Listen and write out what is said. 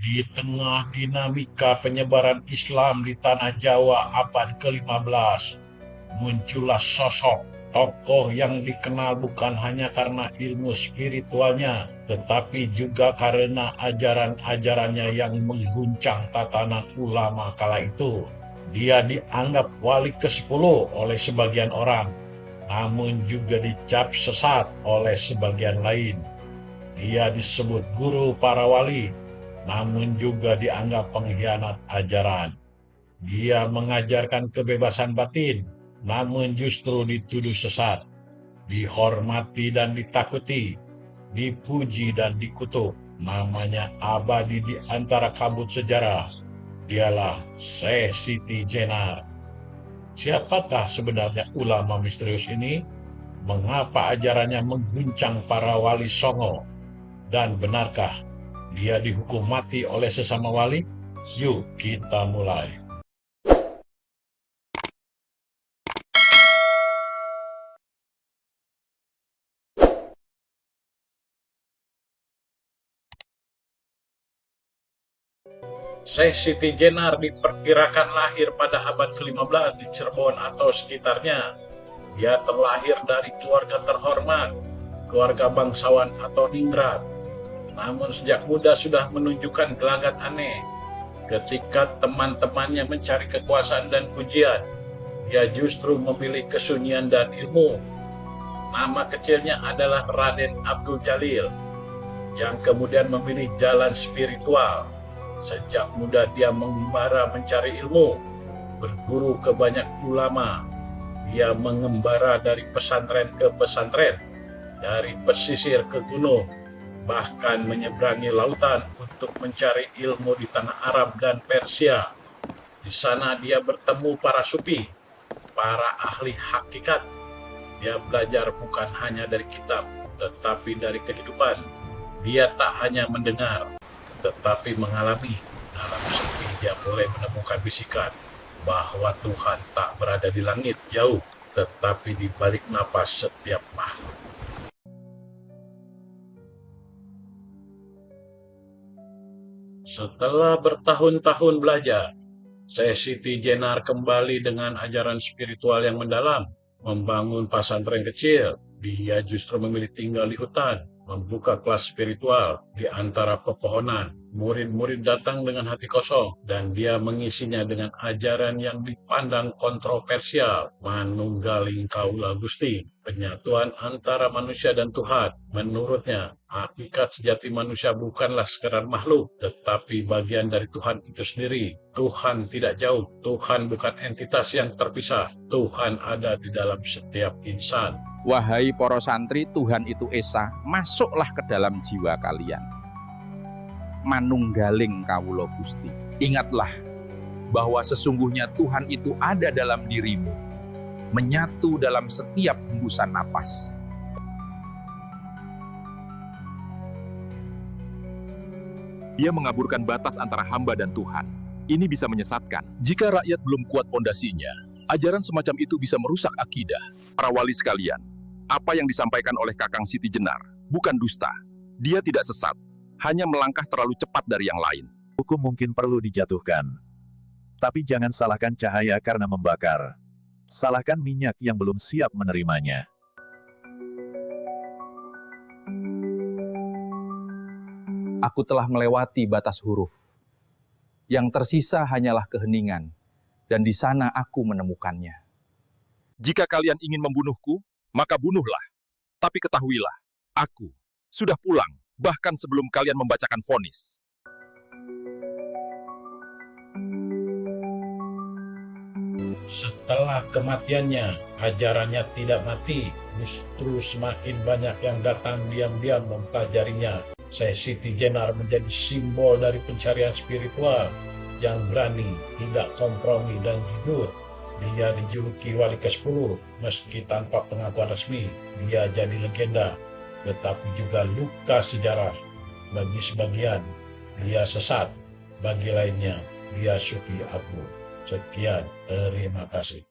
Di tengah dinamika penyebaran Islam di tanah Jawa abad ke-15, muncullah sosok tokoh yang dikenal bukan hanya karena ilmu spiritualnya, tetapi juga karena ajaran-ajarannya yang mengguncang tatanan ulama kala itu. Dia dianggap wali ke-10 oleh sebagian orang, namun juga dicap sesat oleh sebagian lain. Dia disebut guru para wali, namun juga dianggap pengkhianat ajaran. Dia mengajarkan kebebasan batin, namun justru dituduh sesat, dihormati dan ditakuti, dipuji dan dikutuk. Namanya abadi di antara kabut sejarah. Dialah Syekh Siti Jenar. Siapakah sebenarnya ulama misterius ini? Mengapa ajarannya mengguncang para wali songo? Dan benarkah dia dihukum mati oleh sesama wali? Yuk kita mulai. Syekh Siti Jenar diperkirakan lahir pada abad ke-15 di Cirebon atau sekitarnya. Dia terlahir dari keluarga terhormat, keluarga bangsawan atau ningrat. Namun sejak muda sudah menunjukkan gelagat aneh. Ketika teman-temannya mencari kekuasaan dan pujian, dia justru memilih kesunyian dan ilmu. Nama kecilnya adalah Raden Abdul Jalil, yang kemudian memilih jalan spiritual. Sejak muda dia mengembara mencari ilmu, berguru ke banyak ulama. Dia mengembara dari pesantren ke pesantren, dari pesisir ke gunung, bahkan menyeberangi lautan untuk mencari ilmu di tanah Arab dan Persia. Di sana dia bertemu para sufi, para ahli hakikat. Dia belajar bukan hanya dari kitab, tetapi dari kehidupan. Dia tak hanya mendengar, tetapi mengalami. Dalam sepi dia mulai menemukan bisikan bahwa Tuhan tak berada di langit jauh, tetapi di balik napas setiap makhluk. Setelah bertahun-tahun belajar, Syekh Siti Jenar kembali dengan ajaran spiritual yang mendalam, membangun pesantren kecil. Dia justru memilih tinggal di hutan, membuka kelas spiritual di antara pepohonan. Murid-murid datang dengan hati kosong, dan dia mengisinya dengan ajaran yang dipandang kontroversial. Manunggaling Kaula Gusti, penyatuan antara manusia dan Tuhan. Menurutnya, hakikat sejati manusia bukanlah sekadar makhluk, tetapi bagian dari Tuhan itu sendiri. Tuhan tidak jauh, Tuhan bukan entitas yang terpisah. Tuhan ada di dalam setiap insan. Wahai para santri, Tuhan itu esa, masuklah ke dalam jiwa kalian. Manunggaling Kawula Gusti. Ingatlah bahwa sesungguhnya Tuhan itu ada dalam dirimu, menyatu dalam setiap hembusan napas. Dia mengaburkan batas antara hamba dan Tuhan. Ini bisa menyesatkan. Jika rakyat belum kuat pondasinya, ajaran semacam itu bisa merusak akidah. Para wali sekalian, apa yang disampaikan oleh Kakang Siti Jenar bukan dusta. Dia tidak sesat, hanya melangkah terlalu cepat dari yang lain. Hukum mungkin perlu dijatuhkan. Tapi jangan salahkan cahaya karena membakar. Salahkan minyak yang belum siap menerimanya. Aku telah melewati batas huruf. Yang tersisa hanyalah keheningan, dan di sana aku menemukannya. Jika kalian ingin membunuhku, maka bunuhlah. Tapi ketahuilah, aku sudah pulang, bahkan sebelum kalian membacakan vonis. Setelah kematiannya, ajarannya tidak mati, justru semakin banyak yang datang diam-diam mempelajarinya. Syekh Siti Jenar menjadi simbol dari pencarian spiritual yang berani, tidak kompromi dan jujur. Dia dijuluki wali ke-10, meski tanpa pengakuan resmi. Dia jadi legenda, tetapi juga luka sejarah. Bagi sebagian, dia sesat. Bagi lainnya, dia sufi agung. Sekian, terima kasih.